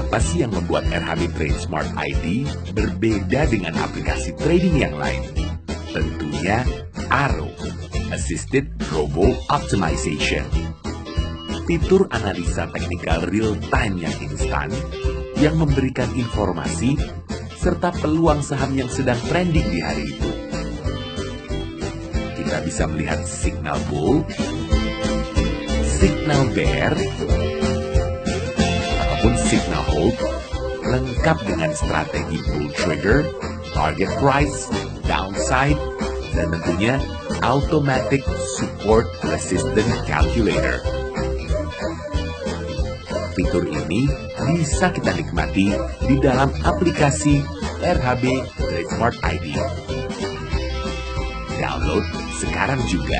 Apa sih yang membuat RHB Trade Smart ID berbeda dengan aplikasi trading yang lain? Tentunya ARO, Assisted Robo Optimization. Fitur analisa teknikal real-time yang instan, yang memberikan informasi, serta peluang saham yang sedang trending di hari itu. Kita bisa melihat signal bull, signal bear, ataupun signal hold, lengkap dengan strategi bull trigger, target price, downside, dan tentunya automatic support resistance calculator. Fitur ini bisa kita nikmati di dalam aplikasi RHB Trade Smart ID. Download sekarang juga.